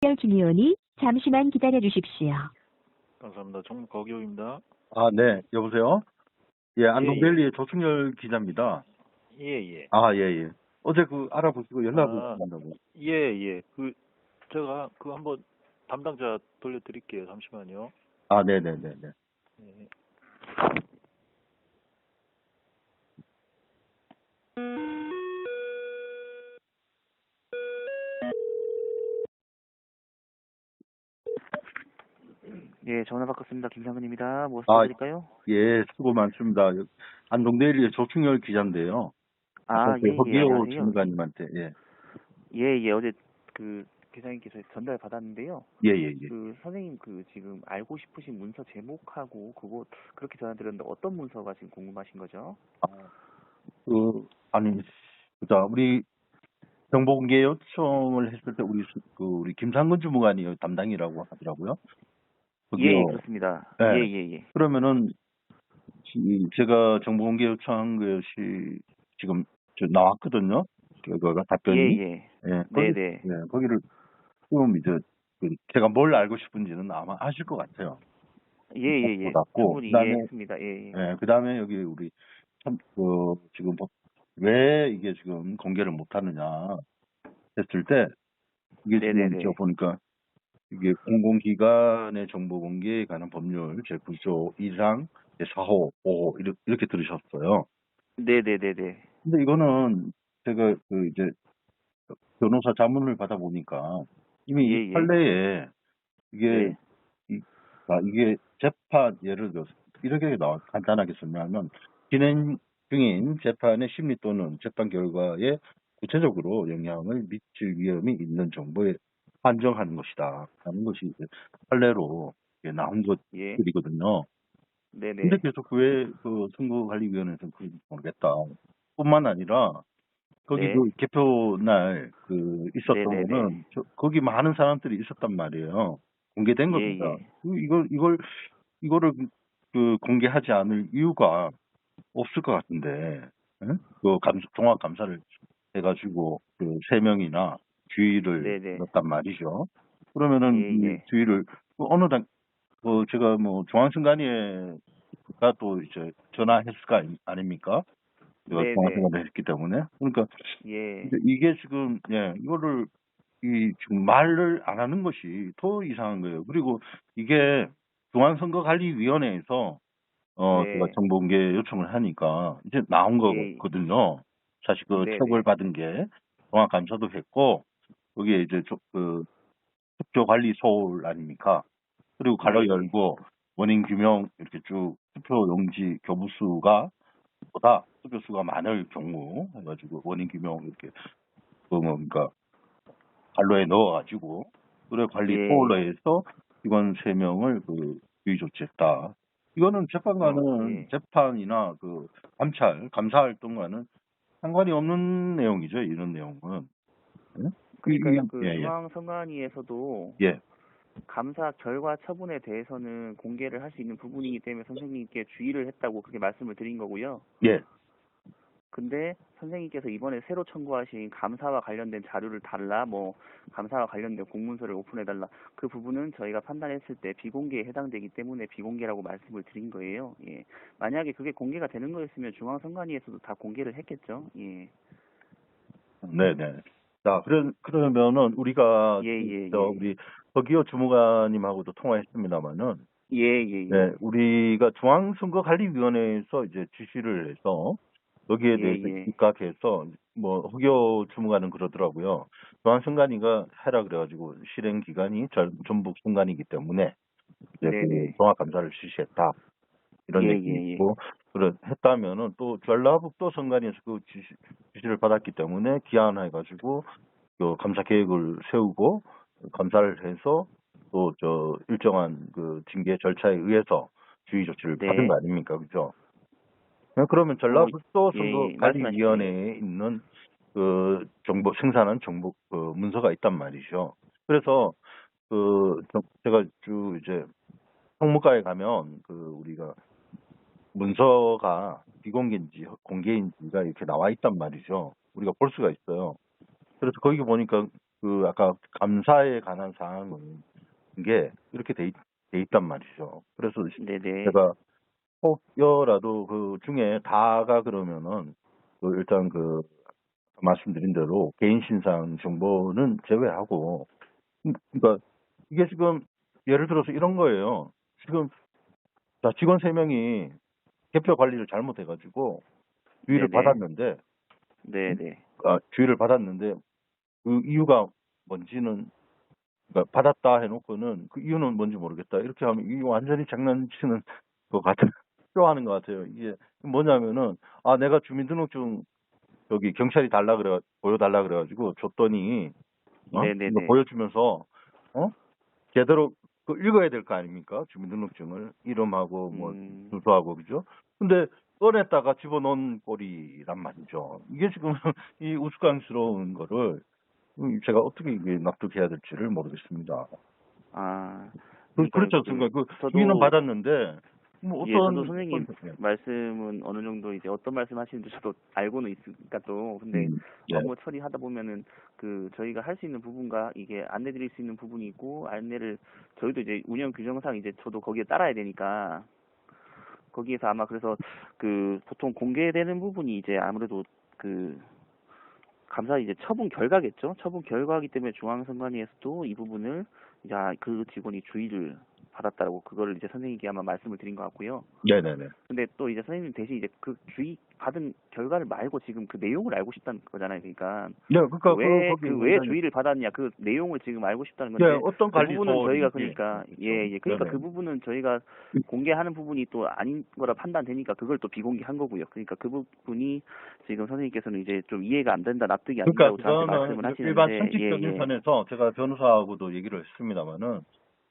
연결 중이오니 잠시만 기다려 주십시오. 감사합니다. 정부 거기호입니다. 아, 네. 여보세요? 예, 예. 안동데일리의 조충열 기자입니다. 예. 아, 예, 예. 어제 알아보시고 연락을 아, 주신다고. 예. 제가 한번 담당자 돌려드릴게요. 잠시만요. 아, 네네네네. 예. 예, 전화 바꿨습니다. 김상근입니다. 무엇을 아, 드릴까요? 예, 수고 많습니다. 안동데일리의 조충열 기자인데요. 아까 허기호 안녕하세요. 주무관님한테, 예. 예, 어제 기사님께서 전달 받았는데요. 예. 선생님 지금 알고 싶으신 문서 제목하고 그렇게 전화드렸는데 어떤 문서가 지금 궁금하신 거죠? 아, 아니, 우리 정보공개 요청을 했을 때 우리 김상근 주무관이 담당이라고 하더라고요. 예, 그렇습니다. 네. 예. 그러면은, 제가 정보공개 요청한 것이 지금 나왔거든요. 그거가 답변이. 예. 예. 네네. 거기를 지금 이제 제가 뭘 알고 싶은지는 아마 아실 것 같아요. 예. 같고, 충분히 그다음에 이해했습니다. 예. 그다음에 여기 우리 지금 왜 이게 지금 공개를 못 하느냐 했을 때 이게 지금 네네네. 제가 보니까 이게 공공기관의 정보 공개에 관한 법률 제9조 1항 제4호, 5호 이렇게 들으셨어요. 네네네네. 근데 이거는 제가 이제 변호사 자문을 받아보니까 이미 이 예. 판례에 이게 네. 이게 재판 예를 들어서 이렇게 간단하게 설명하면 진행 중인 재판의 심리 또는 재판 결과에 구체적으로 영향을 미칠 위험이 있는 정보에 한정하는 것이다 하는 것이 이제 판례로 나온 예. 것들이거든요. 네네. 근데 계속 왜 선거관리위원회에서는 그런지 모르겠다. 뿐만 아니라 거기 네. 개표 날 있었던 네네네. 거는 거기 많은 사람들이 있었단 말이에요. 공개된 겁니다. 예. 이거를 공개하지 않을 이유가 없을 것 같은데, 응? 종합 감사를 해가지고 3명이나 주의를 네네. 넣었단 말이죠. 그러면은 이 예. 주의를 어느 제가 중앙선관위가 또 이제 전화했을 거 아닙니까? 제가 네네. 중앙선관위를 했기 때문에. 그러니까 예. 이게 지금 이거를 지금 말을 안 하는 것이 더 이상한 거예요. 그리고 이게 중앙선거관리위원회에서 제가 네. 정보공개 요청을 하니까 이제 나온 예. 거거든요. 사실 네네. 처벌받은 게 종합감사도 했고 거기에 이제 투표관리 소홀 아닙니까? 그리고 가로 예. 열고 원인 규명 이렇게 쭉 투표 용지 교부수가 보다 투표수가 많을 경우 해가지고 원인 규명 이렇게 그러니까 관로에 넣어가지고 의뢰 관리 예. 소홀로 해서 직원 3명을 유의 조치했다. 이거는 재판관은 예. 재판이나 감사 활동과는 상관이 없는 내용이죠. 이런 내용은. 예? 그러니까요. 예. 중앙선관위에서도 예. 감사 결과 처분에 대해서는 공개를 할 수 있는 부분이기 때문에 선생님께 주의를 했다고 그렇게 말씀을 드린 거고요. 예. 근데 선생님께서 이번에 새로 청구하신 감사와 관련된 자료를 달라, 감사와 관련된 공문서를 오픈해달라. 그 부분은 저희가 판단했을 때 비공개에 해당되기 때문에 비공개라고 말씀을 드린 거예요. 예. 만약에 그게 공개가 되는 거였으면 중앙선관위에서도 다 공개를 했겠죠. 예. 네네. 자, 그러면은 우리가 예. 우리 허기호 주무관님하고도 통화했습니다마는 예. 우리가 중앙선거관리위원회에서 이제 지시를 해서 여기에 대해서 예. 입각해서 허기호 주무관은 그러더라고요. 중앙선관위가 해라 그래가지고 실행 기관이 전북 선관위이기 때문에 이제 네네. 종합감사를 지시했다 이런 예. 얘기 있고 했다면은 또 전라북도 선관위에서 지시를 받았기 때문에 기한해가지고 감사 계획을 세우고 감사를 해서 또 일정한 징계 절차에 의해서 주의 조치를 받은 거 네. 아닙니까, 그죠? 그러면 전라북도 말씀하십시오. 예. 선거관리위원회에 있는 생산한 정보 문서가 있단 말이죠. 그래서 제가 이제 성무과에 가면 우리가 문서가 비공개인지 공개인지가 이렇게 나와 있단 말이죠. 우리가 볼 수가 있어요. 그래서 거기 보니까 그 아까 감사에 관한 사항은 게 이렇게 돼 있단 말이죠. 그래서 네네. 제가 혹여라도 그 중에 다가 그러면은 그 일단 그 말씀드린 대로 개인 신상 정보는 제외하고 그러니까 이게 지금 예를 들어서 이런 거예요. 지금 자, 직원 3명이 개표 관리를 잘못해가지고 주의를 네네. 받았는데 네네. 주의를 받았는데 그 이유가 뭔지는 그러니까 받았다 해놓고는 그 이유는 뭔지 모르겠다 이렇게 하면 이게 완전히 장난치는 것 같아요. 필요하는 것 같아요. 이게 뭐냐면은 내가 주민등록증 여기 경찰이 보여달라 그래가지고 줬더니 이거 네네네. 보여주면서 제대로 그 읽어야 될 거 아닙니까? 주민등록증을 이름하고 뭐 음. 주소하고 그죠? 근데 꺼냈다가 집어넣은 꼴이란 말이죠. 이게 지금 이 우스꽝스러운 거를 제가 어떻게 이게 납득해야 될지를 모르겠습니다. 그러니까 그렇지 않습니까? 그 주의는 저도 받았는데 뭐 예, 저도 어떤 선생님 말씀은 어느 정도 이제 어떤 말씀 하시는지 저도 알고는 있으니까 또 근데 예. 업무 처리하다 보면은 그 저희가 할 수 있는 부분과 이게 안내 드릴 수 있는 부분이 있고 안내를 저희도 이제 운영 규정상 이제 저도 거기에 따라야 되니까 거기에서 아마 그래서 그 보통 공개되는 부분이 이제 아무래도 그 감사 이제 처분 결과겠죠. 처분 결과이기 때문에 중앙선관위에서도 이 부분을 이제 그 직원이 주의를 받았다고 그거를 이제 선생님께 아마 말씀을 드린 것 같고요. 네네네. 근데 또 이제 선생님 대신 이제 그 주의 받은 결과를 말고 지금 그 내용을 알고 싶다는 거잖아요. 그러니까 네, 그러니까 왜 주의를 받았냐 그 내용을 지금 알고 싶다는 건데 어떤 그 부분은 저희가 관리소인지 그러니까 그렇죠. 그러니까 네네. 그 부분은 저희가 공개하는 부분이 또 아닌 거라 판단되니까 그걸 또 비공개한 거고요. 그러니까 그 부분이 지금 선생님께서는 이제 좀 이해가 안 된다, 납득이 안 그러니까 된다고 저한테 그거는 말씀을 일반 하시는데 상식적인 선에서 제가 변호사하고도 얘기를 했습니다마는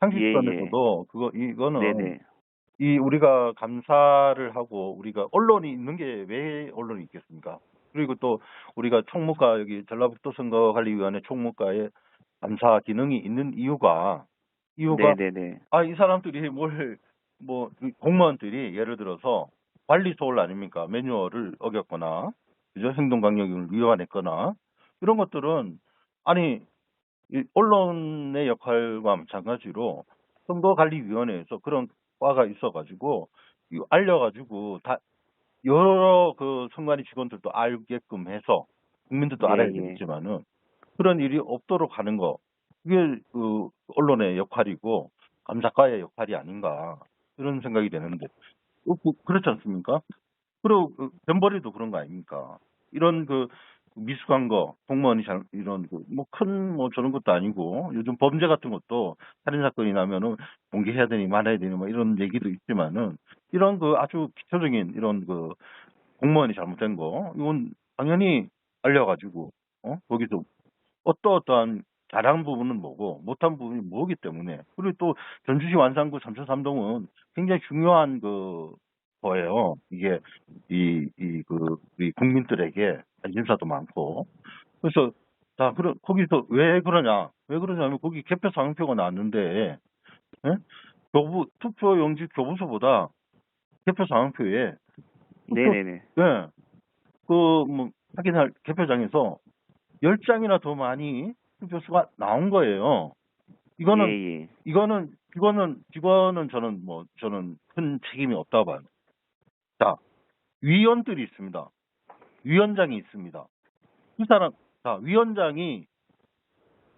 예, 상식선에서도 이거는 네네. 이 우리가 감사를 하고 우리가 언론이 있는 게 왜 언론이 있겠습니까? 그리고 또 우리가 총무과 여기 전라북도 선거관리위원회 총무과에 감사 기능이 있는 이유가 네네네. 이 사람들이 공무원들이 예를 들어서 관리 소홀 아닙니까? 매뉴얼을 어겼거나 그죠? 행동 강령을 위반했거나 이런 것들은 아니 이 언론의 역할과 마찬가지로 선거관리위원회에서 그런 과가 있어가지고 이거 알려가지고 다 여러 그 선관위 직원들도 알게끔 해서 국민들도 예, 알아야 예. 되겠지만은 그런 일이 없도록 하는 거 이게 그 언론의 역할이고 감사과의 역할이 아닌가 이런 생각이 되는데 그렇지 않습니까? 그리고 변벌이도 그런 거 아닙니까? 이런 그 미숙한 거 공무원이 이런 저런 것도 아니고 요즘 범죄 같은 것도 살인 사건이 나면은 공개해야 되니 말아야 되니 뭐 이런 얘기도 있지만은 이런 그 아주 기초적인 이런 그 공무원이 잘못된 거 이건 당연히 알려가지고 거기서 어떠한 잘한 부분은 뭐고 못한 부분이 뭐기 때문에 그리고 또 전주시 완산구 삼천 3동은 굉장히 중요한 거예요. 이게 우리 국민들에게 관심사도 많고 그래서 거기서 왜 그러냐 왜 그러냐면 거기 개표 상표가 나왔는데 예? 투표 용지 교부서보다 개표 상표에 네네네. 확인할 개표장에서 10장이나 더 많이 투표수가 나온 거예요. 예, 예. 직원은 저는 큰 책임이 없다고 봐요. 자, 위원들이 있습니다. 위원장이 있습니다. 위원장이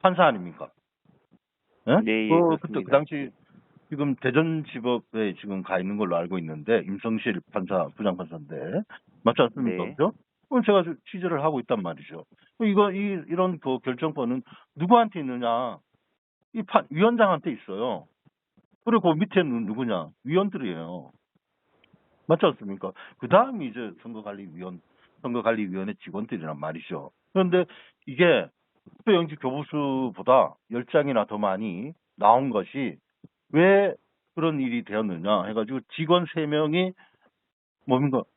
판사 아닙니까? 예? 네, 예, 그때 그 그렇습니다. 당시 지금 대전지법에 지금 가 있는 걸로 알고 있는데 임성실 판사, 부장판사인데 맞지 않습니까? 네. 그죠? 그럼 제가 취재를 하고 있단 말이죠. 이런 그 결정권은 누구한테 있느냐? 위원장한테 있어요. 그리고 그 밑에는 누구냐? 위원들이에요. 맞지 않습니까? 그 다음이 이제 선거관리위원회 직원들이란 말이죠. 그런데 이게 투표용지 교부수보다 10장이나 더 많이 나온 것이 왜 그런 일이 되었느냐 해가지고 직원 3명이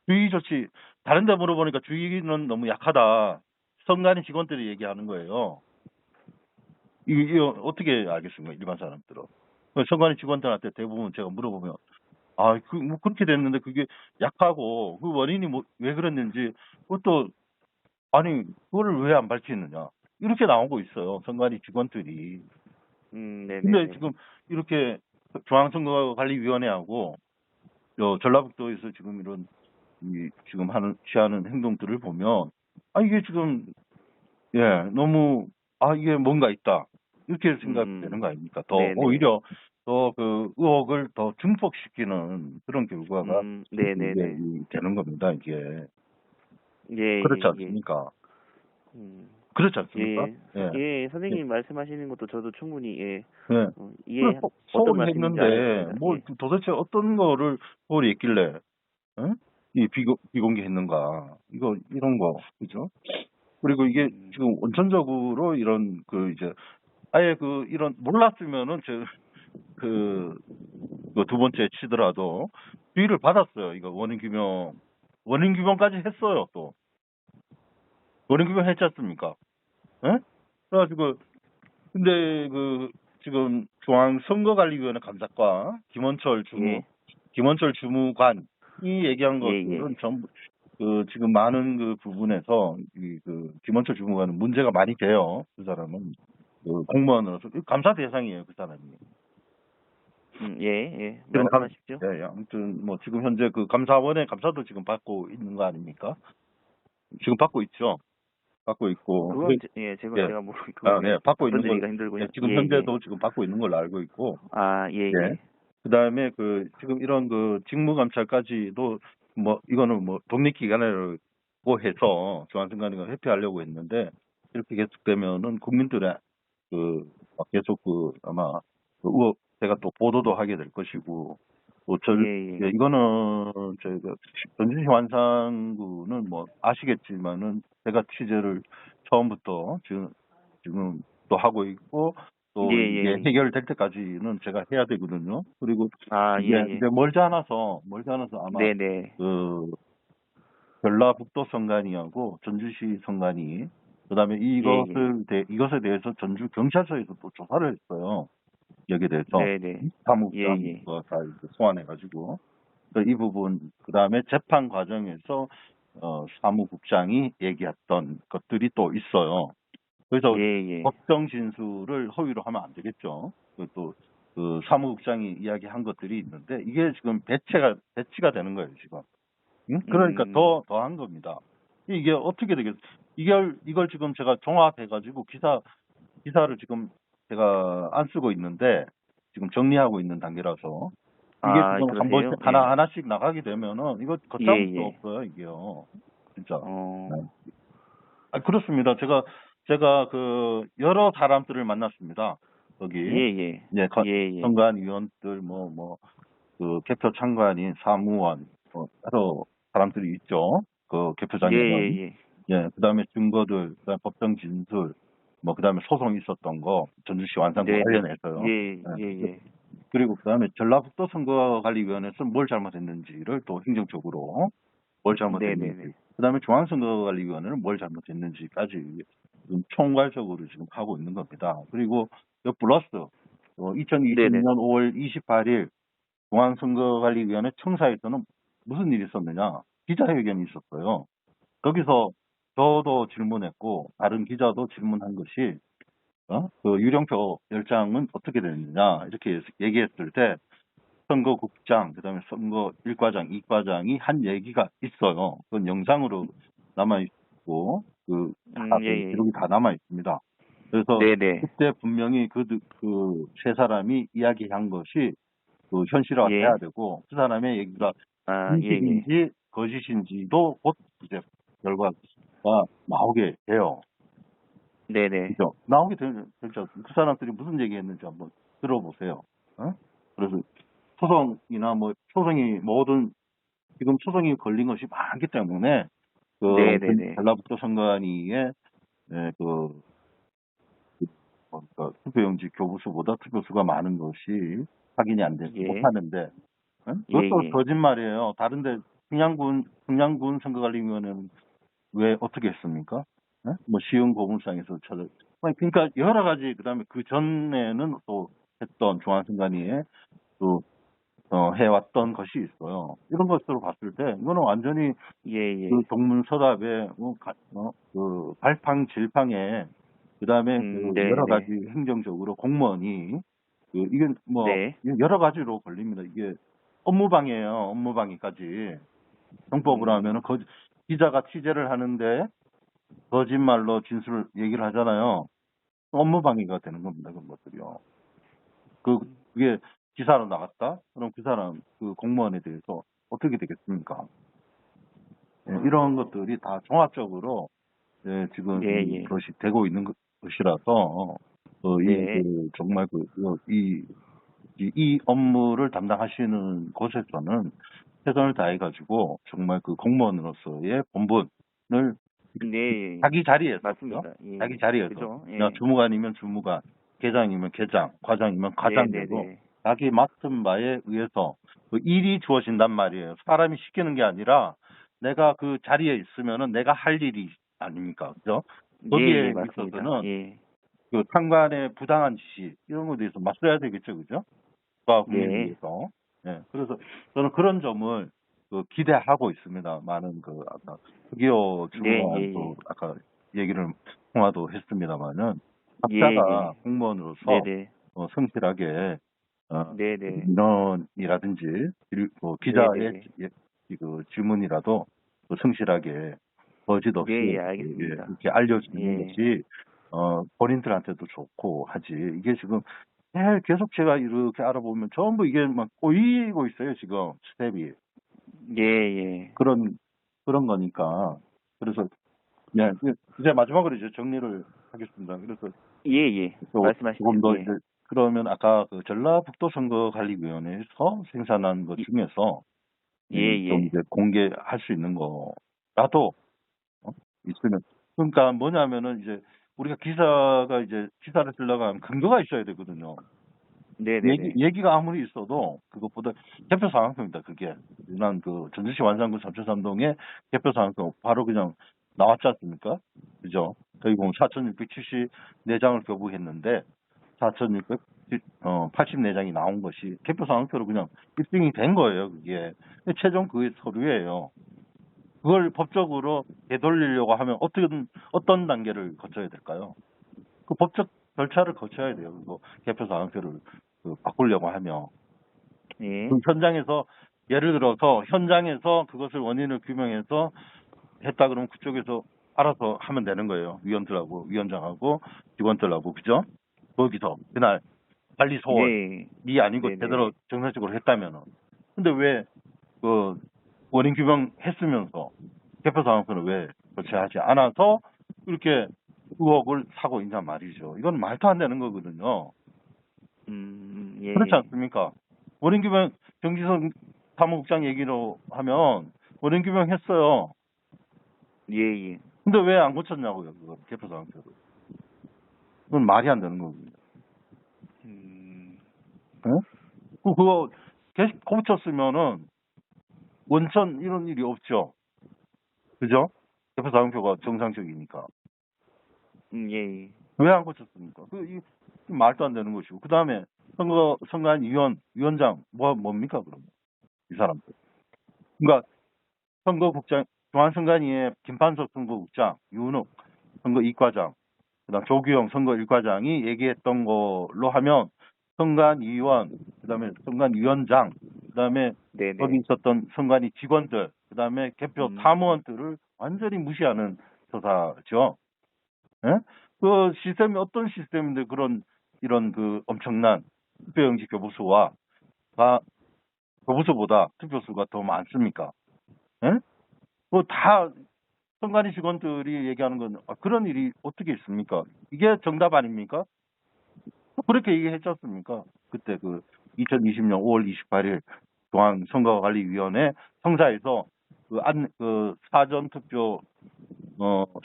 주의 조치, 다른 데 물어보니까 주의는 너무 약하다. 선관위 직원들이 얘기하는 거예요. 이거 어떻게 알겠습니까? 일반 사람들은. 선관위 직원들한테 대부분 제가 물어보면 그렇게 됐는데 그게 약하고 그 원인이 왜 그랬는지 그것도 그거를 왜 안 밝히느냐. 이렇게 나오고 있어요. 선관위 직원들이. 네네네. 근데 지금 이렇게 중앙선거관리위원회하고 전라북도에서 지금 이런 지금 취하는 행동들을 보면 이게 지금 너무 이게 뭔가 있다 이렇게 생각되는 거 아닙니까? 더 네네. 오히려 더 그 의혹을 더 증폭시키는 그런 결과가 네네네. 이게 되는 겁니다. 이게 예, 그렇지 예, 예. 않습니까? 음, 그렇지 않습니까? 예, 예, 선생님 말씀하시는 것도 저도 충분히, 네. 이해, 어떤 서울 말씀인지 했는데 알겠습니다. 뭐 예. 도대체 어떤 거를 서울이 했길래 이 비공개했는가 이런 거 그죠? 그리고 이게 지금 원천적으로 이런 이제 아예 이런 몰랐으면은 그 두 번째 치더라도 주의를 받았어요. 이거 원인 규명까지 했어요. 또 원인 규명 했지 않습니까? 예? 그래가지고 근데 지금 중앙선거관리위원회 감사과 김원철 주무관이 얘기한 것들은 전부 지금 많은 부분에서 김원철 주무관은 문제가 많이 돼요. 그 사람은 공무원으로서 감사 대상이에요. 그 사람이. 예, 말씀하십시오. 예, 아무튼 뭐 지금 현재 감사원의 감사도 지금 받고 있는 거 아닙니까? 지금 받고 있죠. 받고 있고. 그건 제가 모르고 네, 받고 있는 걸 힘들고요. 지금 현재도 지금 받고 있는 걸로 알고 있고. 예. 그다음에 지금 이런 직무감찰까지도 뭐 이거는 뭐 독립기관이라고 해서 중앙선관위가 회피하려고 했는데 이렇게 계속되면은 국민들의 계속 아마 의혹 제가 또 보도도 하게 될 것이고 또 이거는 저희가 전주시 완산구는 뭐 아시겠지만은 제가 취재를 처음부터 지금 또 하고 있고 또 이게 해결될 때까지는 제가 해야 되거든요. 그리고 이제 멀지 않아서 아마 전라북도 선관위하고 전주시 선관위 그다음에 이것에 대해서 전주 경찰서에서 또 조사를 했어요. 여기에 대해서 사무국장과 다 소환해가지고 이 부분 그다음에 재판 과정에서 사무국장이 얘기했던 것들이 또 있어요. 그래서 법정 진술을 허위로 하면 안 되겠죠. 또 사무국장이 이야기한 것들이 있는데 이게 지금 배치가 되는 거예요 지금. 그러니까 더한 겁니다. 이게 어떻게 되겠어요? 이걸 지금 제가 종합해가지고 기사를 지금 제가 안 쓰고 있는데 지금 정리하고 있는 단계라서 이게 지금 한 번씩 하나씩 나가게 되면은 이거 걷잡을 수 없어요 이게요. 진짜. 그렇습니다. 제가 여러 사람들을 만났습니다. 여기 선관위원들 개표 참관인 사무원 여러 사람들이 있죠. 개표장에는 그다음에 증거들, 그다음에 법정 진술, 그다음에 소송 있었던 거 전주시 완산구 관련해서요. 그리고 그다음에 전라북도 선거관리위원회에서 뭘 잘못했는지를 또 행정적으로 뭘 잘못했는지, 그다음에 중앙선거관리위원회는 뭘 잘못했는지까지 총괄적으로 지금 하고 있는 겁니다. 그리고 플러스 2020년 5월 28일 중앙선거관리위원회 청사에서는 무슨 일이 있었느냐? 기자회견이 있었어요. 거기서 저도 질문했고 다른 기자도 질문한 것이 유령표 10장은 어떻게 되느냐 이렇게 얘기했을 때 선거국장 그다음에 선거 1과장, 2과장이 한 얘기가 있어요. 그건 영상으로 남아 있고 기록이 다 남아 있습니다. 그래서 그때 분명히 그 세 사람이 이야기한 것이 현실화돼야 되고 그 사람의 얘기가 진실인지 거짓인지도 곧 이제 결과가 나오게 돼요. 그죠? 나오게 되죠. 그 사람들이 무슨 얘기했는지 한번 들어보세요. 그래서 소송이 지금 소송이 걸린 것이 많기 때문에 전라북도 선관위에 투표용지 교부수보다 투표수가 많은 것이 확인이 안 되지 못하는데 그것도 거짓말이에요. 다른데 평양군 선거관리위원회는 왜 어떻게 했습니까? 시흥 고문상에서 그러니까 여러 가지 그다음에 그 전에는 또 했던 중앙선관위에 또 해왔던 것이 있어요. 이런 것들을 봤을 때 이거는 완전히 그 동문서답의 발팡질팡에 그다음에 네, 여러 네. 가지 행정적으로 공무원이 이게 뭐 네. 여러 가지로 걸립니다. 이게 업무방해예요. 업무방해까지. 형법으로 하면은 기자가 취재를 하는데 거짓말로 진술 얘기를 하잖아요. 업무방해가 되는 겁니다. 그런 것들이요. 그게 기사로 나갔다? 그럼 그 사람, 그 공무원에 대해서 어떻게 되겠습니까? 예, 이런 것들이 다 종합적으로 지금 예, 예. 이것이 되고 있는 것이라서 네. 정말 이 업무를 담당하시는 곳에서는 최선을 다해가지고 정말 그 공무원으로서의 본분을 네. 자기 자리에서 맞습니다. 예. 자기 자리에서 그죠? 예. 그냥 주무관이면 주무관, 계장이면 계장, 과장이면 과장대로 네. 자기 맡은 바에 의해서 그 일이 주어진단 말이에요. 사람이 시키는 게 아니라 내가 그 자리에 있으면은 내가 할 일이 아닙니까, 그죠? 거기에 맞습니다. 있어서는 예. 그 상관의 부당한 지시 이런 것에 대해서 맞서야 되겠죠, 그죠? 국민을 네. 위해서. 예, 그래서 저는 그런 점을 기대하고 있습니다. 많은 아까 흑이호 주무관도 아까 얘기를 통화도 했습니다만은 각자가 공무원으로서 네네. 성실하게 네네. 민원이라든지 기자의 네네. 그 질문이라도 성실하게 거짓 없이 예, 알겠습니다. 이렇게 알려주는 예. 것이 본인들한테도 좋고 하지. 이게 지금 계속 제가 이렇게 알아보면 전부 이게 막 꼬이고 있어요, 지금 스텝이. 예. 그런 거니까. 그래서 네, 이제 마지막으로 이제 정리를 하겠습니다. 그래서 예. 또 말씀하시죠. 조금 더 예. 이제 그러면 아까 그 전라북도 선거관리위원회에서 생산한 것 중에서 좀 이제 공개할 수 있는 거라도 있으면, 그러니까 뭐냐면은 이제 우리가 기사를 쓰려고 하면 근거가 있어야 되거든요. 네네네. 얘기가 아무리 있어도 그것보다 개표 상황표입니다. 그게 난 전주시 완산구 3.3동의 개표 상황표 바로 그냥 나왔지 않습니까? 그죠? 저희 보면 4,674장을 교부했는데 4,684장이 나온 것이 개표 상황표로 그냥 입증이 된 거예요. 그게 최종 그게 서류예요. 그걸 법적으로 되돌리려고 하면 어떤 단계를 거쳐야 될까요? 그 법적 절차를 거쳐야 돼요. 그거 개표 상황표를 바꾸려고 하면. 예. 그 현장에서 예를 들어서 현장에서 그것을 원인을 규명해서 했다 그러면 그쪽에서 알아서 하면 되는 거예요. 위원장하고 직원들하고, 그죠? 거기서 그날 관리 소원이 아니고 제대로 정상적으로 했다면은. 근데 왜 원인 규명했으면서 개표 상황표는 왜 교체하지 않아서 이렇게 의혹을 사고 있냔 말이죠. 이건 말도 안 되는 거거든요. 그렇지 않습니까? 원인 규명, 정지선 사무국장 얘기로 하면 원인 규명했어요. 근데 왜 안 고쳤냐고요, 그거 개표 상황표를. 그건 말이 안 되는 겁니다. 그거 계속 고쳤으면은 원천 이런 일이 없죠. 그죠? 개표 상황표가 정상적이니까. 왜 안 고쳤습니까? 이 말도 안 되는 것이고. 그 다음에 선관 위원장 뭡니까 그러면 이 사람들. 그러니까 선거국장, 중앙선관위의 김판석 선거국장, 유은욱 선거2과장, 그다음 조규영 선거1과장이 얘기했던 걸로 하면 선관위원, 그다음에 선관위원장, 그다음에 거기 있었던 선관위 직원들, 그다음에 개표 사무원들을 완전히 무시하는 조사죠. 예? 그 시스템이 어떤 시스템인데 이런 엄청난 투표용지 교부수와 교부수보다 투표수가 더 많습니까? 예? 다 선관위 직원들이 얘기하는 건 그런 일이 어떻게 있습니까? 이게 정답 아닙니까? 그렇게 얘기했지 않습니까? 그때 2020년 5월 28일 중앙선거관리위원회 성사에서 사전 투표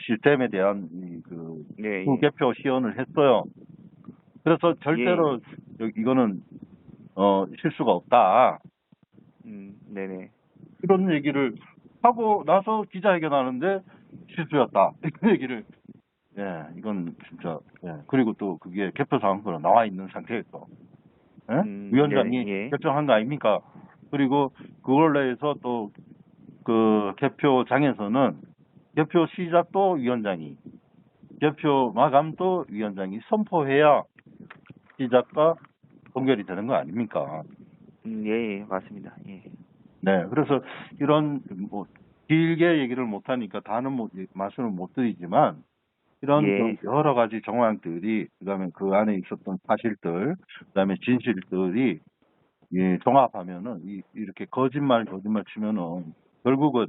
시스템에 대한 개표 시연을 했어요. 그래서 절대로 이거는 실수가 없다. 이런 얘기를 하고 나서 기자회견하는데 실수였다. 이런 얘기를. 이건 진짜. 그리고 또 그게 개표 상황표로 나와 있는 상태에서 위원장이 결정한 거 아닙니까? 그리고 그걸 내에서 또 그 개표장에서는 개표 시작도 위원장이 개표 마감도 위원장이 선포해야 시작과 동결이 되는 거 아닙니까? 예, 맞습니다. 예. 네, 그래서 이런 뭐 길게 얘기를 못 하니까 다는 말씀을 못 드리지만 이런 예. 그 여러 가지 정황들이 그다음에 그 안에 있었던 사실들 그다음에 진실들이 예, 종합하면은 이렇게 거짓말 치면은 결국은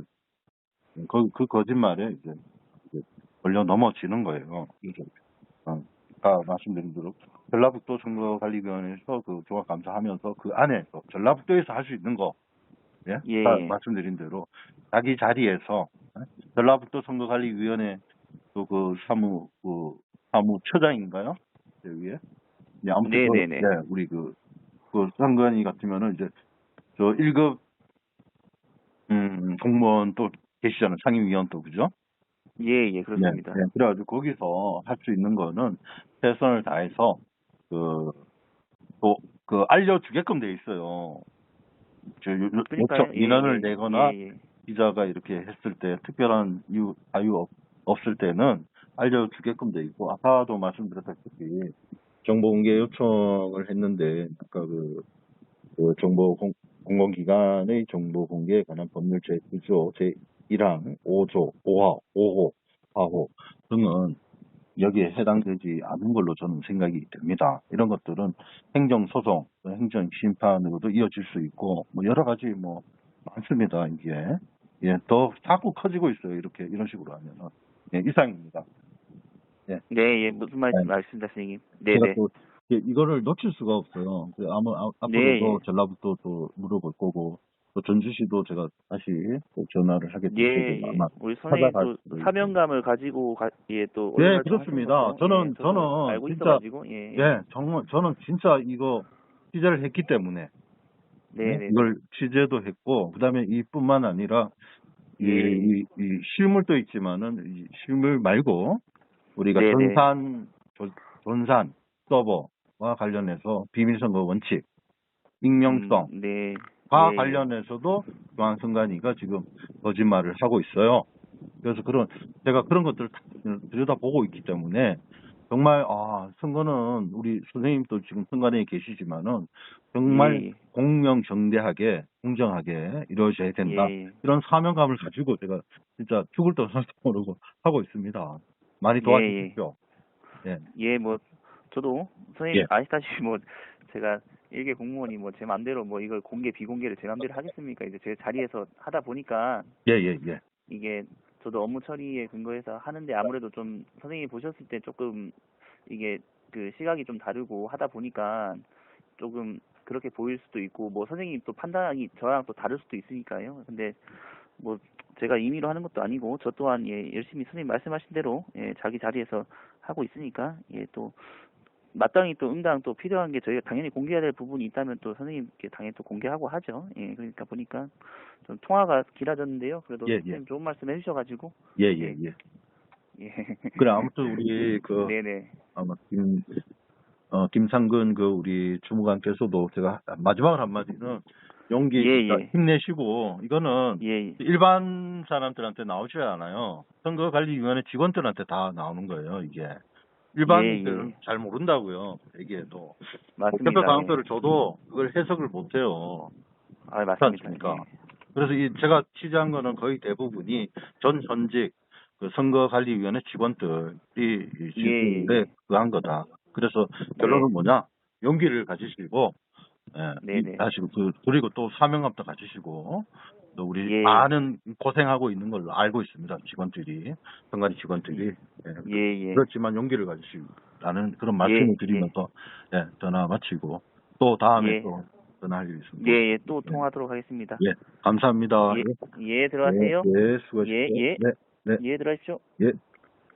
그 거짓말에 이제 걸려 넘어지는 거예요. 아까 말씀드린 대로 전라북도 선거관리위원회에서 그 종합감사하면서 그 안에서 전라북도에서 할 수 있는 거, 예, 예. 아까 말씀드린 대로 자기 자리에서 전라북도 선거관리위원회 또 그 사무처장인가요? 위에? 예, 아무튼 네네네. 네, 우리 그 선관위 같으면은 이제 저 1급 공무원 또 계시잖아요. 상임위원 또 그죠? 예, 그렇습니다. 네, 그래가지고 거기서 할 수 있는 거는 최선을 다해서 그 알려주게끔 돼 있어요. 그러니까요. 요청 인원을 내거나 예. 기자가 이렇게 했을 때 특별한 사유 없을 때는 알려주게끔 돼 있고 아까도 말씀드렸다시피 정보 공개 요청을 했는데 아까 그 정보 공공기관의 정보 공개에 관한 법률 제9조 제1항 5조 5호 4호 등은 여기에 해당되지 않은 걸로 저는 생각이 됩니다. 이런 것들은 행정소송, 행정심판으로도 이어질 수 있고 뭐 여러 가지 뭐 많습니다. 이게 예, 더 자꾸 커지고 있어요. 이런 식으로 하면은 예, 이상입니다. 네, 무슨 네. 말씀이십니까, 선생님? 네. 제가 또 이거를 놓칠 수가 없어요. 앞으로도 네. 전라북도 또 물어볼 거고 또 전주시도 제가 다시 또 전화를 하게 될 거고 아마 우리 선생님 찾아갈 또 수도 있고. 사명감을 가지고 또 네, 언론 그렇습니다. 활동하시는 것도, 저는 알고 진짜 있어가지고 정말 저는 진짜 이거 취재를 했기 때문에 네. 이걸 취재도 했고 그다음에 이뿐만 아니라 예. 이 실물도 있지만은 이 실물 말고 우리가 네네. 전산 서버와 관련해서 비밀선거 원칙, 익명성과 네. 관련해서도 중앙선관위가 지금 거짓말을 하고 있어요. 그래서 제가 그런 것들을 다 들여다보고 있기 때문에 정말 선거는 우리 선생님도 지금 선관위에 계시지만은 정말 공명정대하게 공정하게 이루어져야 된다. 이런 사명감을 가지고 제가 진짜 죽을 듯 모르고 하고 있습니다. 많이 도와주십시오. 뭐 저도 선생님 아시다시피 뭐 제가 일개 공무원이 뭐 제 맘대로 뭐 이걸 공개 비공개를 제 맘대로 하겠습니까? 이제 제 자리에서 하다 보니까 이게 저도 업무 처리에 근거해서 하는데 아무래도 좀 선생님이 보셨을 때 조금 이게 그 시각이 좀 다르고 하다 보니까 조금 그렇게 보일 수도 있고 뭐 선생님 또 판단이 저랑 또 다를 수도 있으니까요. 근데 뭐 제가 임의로 하는 것도 아니고 저 또한 열심히 선생님 말씀하신 대로 자기 자리에서 하고 있으니까 또 마땅히 또 응당 또 필요한 게 저희가 당연히 공개해야 될 부분이 있다면 또 선생님께 당연히 또 공개하고 하죠. 그러니까 보니까 좀 통화가 길어졌는데요. 그래도 선생님 좋은 말씀 해주셔가지고 그래 아무튼 우리 네네. 아마 김상근 우리 주무관께서도 제가 마지막으로 한마디는 용기 힘내시고 이거는 일반 사람들한테 나오지 않아요. 선거관리위원회 직원들한테 다 나오는 거예요. 이게 일반인들은 잘 모른다고요. 얘기해도 맞습니다. 개표 강표를 줘도 그걸 해석을 못해요. 맞습니다. 그래서 제가 취재한 거는 거의 대부분이 전 현직 선거관리위원회 직원들이 진술에 한 거다. 그래서 결론은 뭐냐? 용기를 가지시고 다시 그리고 또 사명감도 가지시고 또 우리 많은 고생하고 있는 걸로 알고 있습니다. 직원들이 선관위 직원들이 그렇지만 용기를 가지시라는 그런 말씀을 드리면서 전화 마치고 또 다음에 또 전화할 일이 있습니다. 또 통화하도록 하겠습니다. 감사합니다. 들어가세요. 수고하십시오. 들어가십시오.